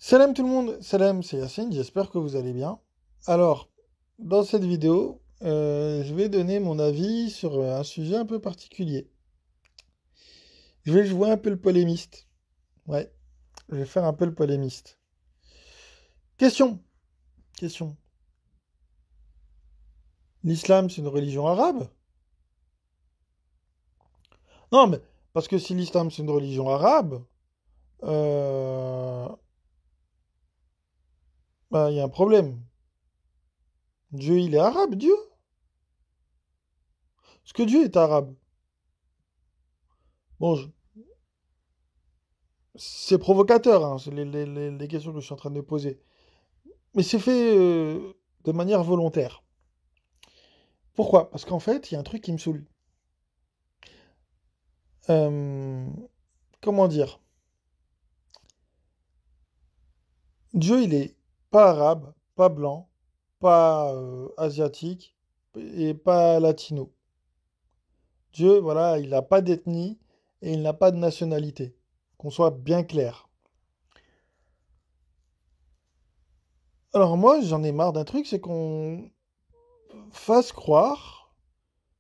Salam tout le monde, salam, c'est Yacine, j'espère que vous allez bien. Alors, dans cette vidéo, je vais donner mon avis sur un sujet un peu particulier. Je vais jouer un peu le polémiste. Ouais, je vais faire un peu le polémiste. Question, question. L'islam, c'est une religion arabe? Non, mais parce que si l'islam, c'est une religion arabe, euh, bah, il y a un problème. Dieu, il est arabe, Dieu? Est-ce que Dieu est arabe? Bon, c'est provocateur, hein, c'est les questions que je suis en train de poser. Mais c'est fait de manière volontaire. Pourquoi? Parce qu'en fait, il y a un truc qui me saoule. Euh, comment dire? Dieu, il est pas arabe, pas blanc, pas asiatique et pas latino. Dieu, voilà, il n'a pas d'ethnie et il n'a pas de nationalité. Qu'on soit bien clair. Alors moi, j'en ai marre d'un truc, c'est qu'on fasse croire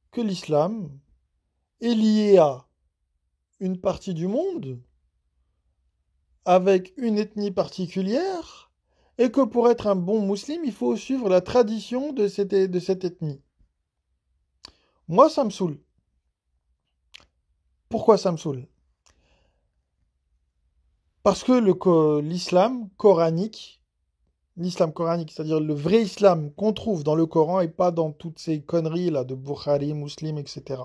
que l'islam est lié à une partie du monde avec une ethnie particulière, et que pour être un bon musulman, il faut suivre la tradition de cette ethnie. Moi, ça me saoule. Pourquoi ça me saoule? Parce que l'islam coranique, c'est-à-dire le vrai islam qu'on trouve dans le Coran et pas dans toutes ces conneries là de Bukhari, Muslim, etc.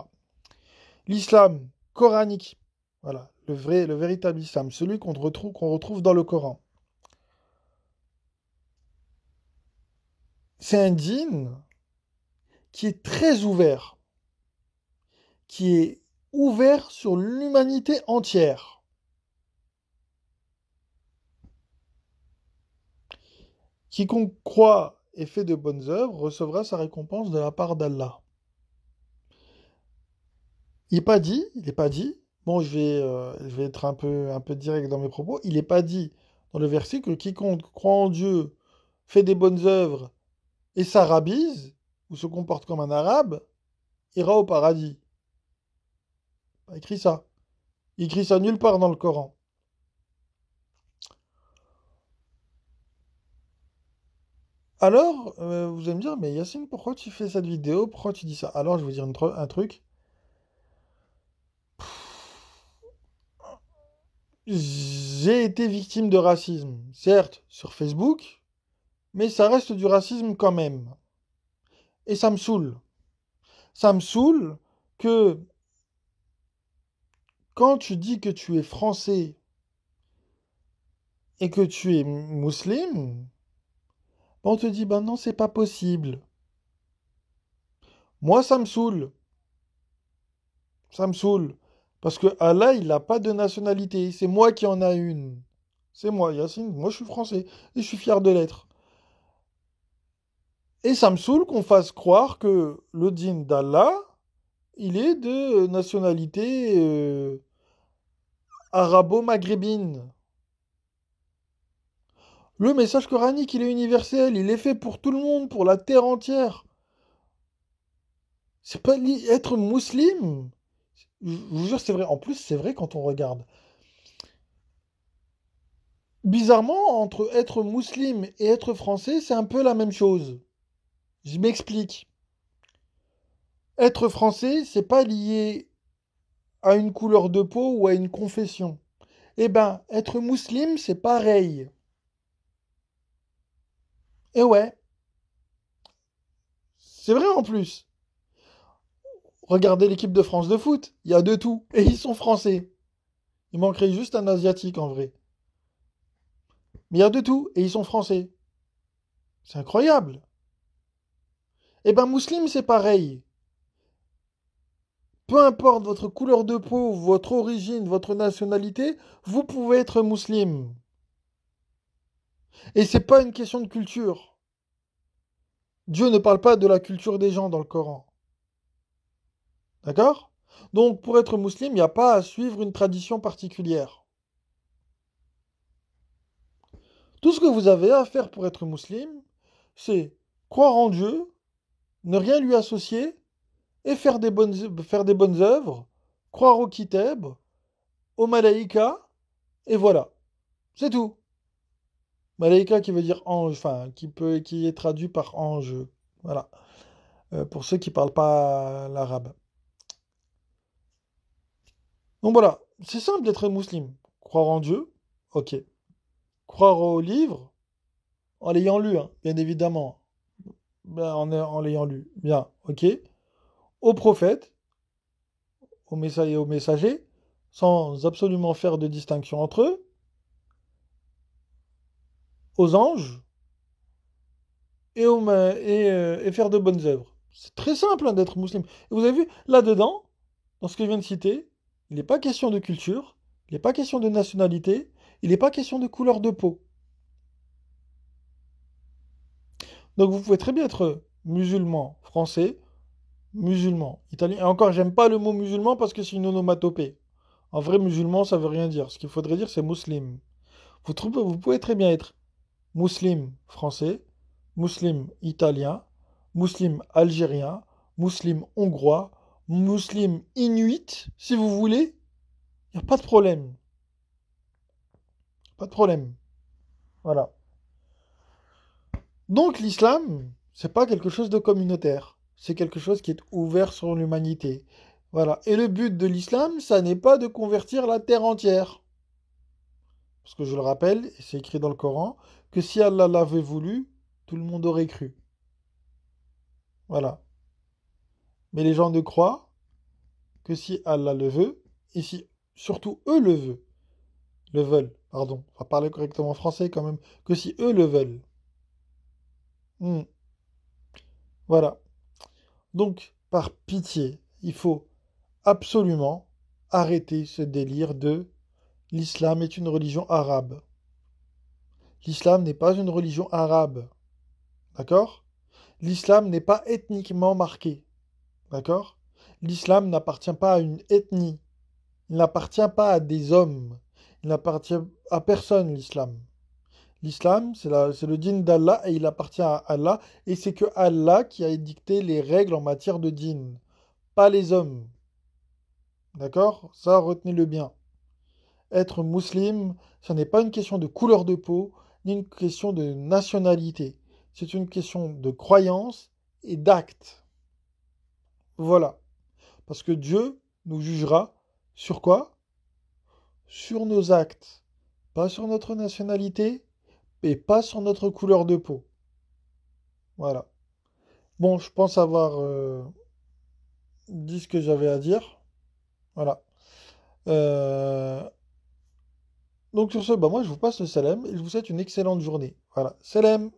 L'islam coranique, voilà, le véritable islam, celui qu'on retrouve dans le Coran. C'est un dîn qui est très ouvert, qui est ouvert sur l'humanité entière. Quiconque croit et fait de bonnes œuvres recevra sa récompense de la part d'Allah. Il n'est pas dit, bon je vais être un peu direct dans mes propos, il n'est pas dit dans le verset que quiconque croit en Dieu, fait des bonnes œuvres et s'arabise, ou se comporte comme un arabe, ira au paradis. Pas écrit ça. Il écrit ça nulle part dans le Coran. Alors, vous allez me dire, mais Yacine, pourquoi tu fais cette vidéo? Pourquoi tu dis ça? Alors, je vais vous dire un truc. J'ai été victime de racisme, certes, sur Facebook, mais ça reste du racisme quand même. Et ça me saoule. Ça me saoule que quand tu dis que tu es français et que tu es musulman, on te dit, ben non, c'est pas possible. Moi, ça me saoule. Ça me saoule. Parce que Allah, il n'a pas de nationalité. C'est moi qui en a une. C'est moi, Yacine. Moi, je suis français. Et je suis fier de l'être. Et ça me saoule qu'on fasse croire que le dîn d'Allah, il est de nationalité arabo-maghrébine. Le message coranique, il est universel. Il est fait pour tout le monde, pour la terre entière. C'est pas être musulman. Je vous jure, c'est vrai. En plus, c'est vrai quand on regarde. Bizarrement, entre être musulman et être français, c'est un peu la même chose. Je m'explique. Être français, c'est pas lié à une couleur de peau ou à une confession. Eh ben, être musulman, c'est pareil. Et ouais, c'est vrai en plus. Regardez l'équipe de France de foot, il y a de tout. Et ils sont français. Il manquerait juste un asiatique en vrai. Mais il y a de tout, et ils sont français. C'est incroyable. Eh ben, musulman, c'est pareil. Peu importe votre couleur de peau, votre origine, votre nationalité, vous pouvez être musulman. Et c'est pas une question de culture. Dieu ne parle pas de la culture des gens dans le Coran. D'accord? Donc, pour être musulman, il n'y a pas à suivre une tradition particulière. Tout ce que vous avez à faire pour être musulman, c'est croire en Dieu, ne rien lui associer et faire des bonnes œuvres, croire au kitab, au malaïka, et voilà. C'est tout. Malaïka qui veut dire ange, enfin, qui est traduit par ange. Voilà. Pour ceux qui parlent pas l'arabe. Donc voilà, c'est simple d'être musulman. Croire en Dieu, ok. Croire au livre, en l'ayant lu, hein, bien évidemment. Ben, en l'ayant lu, bien, ok. Au prophète, au messager et au messager, sans absolument faire de distinction entre eux. Aux anges, et faire de bonnes œuvres. C'est très simple hein, d'être musulman. Et vous avez vu, là-dedans, dans ce que je viens de citer, il n'est pas question de culture, il n'est pas question de nationalité, il n'est pas question de couleur de peau. Donc vous pouvez très bien être musulman français, musulman italien. Et encore, j'aime pas le mot musulman parce que c'est une onomatopée. En vrai, musulman, ça veut rien dire. Ce qu'il faudrait dire, c'est muslim. Vous pouvez très bien être musulman français, musulman italien, musulman algérien, musulman hongrois, musulman inuit, si vous voulez. Il n'y a pas de problème. Pas de problème. Voilà. Donc l'islam, c'est pas quelque chose de communautaire. C'est quelque chose qui est ouvert sur l'humanité. Voilà. Et le but de l'islam, ça n'est pas de convertir la terre entière. Parce que je le rappelle, et c'est écrit dans le Coran, que si Allah l'avait voulu, tout le monde aurait cru. Voilà. Mais les gens ne croient que si Allah le veut, et si surtout eux le veulent, pardon, on va parler correctement français quand même, que si eux le veulent. Hmm. Voilà. Donc, par pitié, il faut absolument arrêter ce délire de l'islam est une religion arabe. L'islam n'est pas une religion arabe. D'accord? L'islam n'est pas ethniquement marqué. D'accord? L'islam n'appartient pas à une ethnie. Il n'appartient pas à des hommes. Il n'appartient à personne, l'islam. L'islam, c'est le dîn d'Allah et il appartient à Allah. Et c'est que Allah qui a édicté les règles en matière de dîn, pas les hommes. D'accord? Ça, retenez-le bien. Être musulman, ce n'est pas une question de couleur de peau, ni une question de nationalité. C'est une question de croyance et d'acte. Voilà. Parce que Dieu nous jugera sur quoi? Sur nos actes. Pas sur notre nationalité et pas sur notre couleur de peau. Voilà. Bon, je pense avoir dit ce que j'avais à dire. Voilà. Euh, Donc sur ce, bah moi je vous passe le salam et je vous souhaite une excellente journée. Voilà. Salam!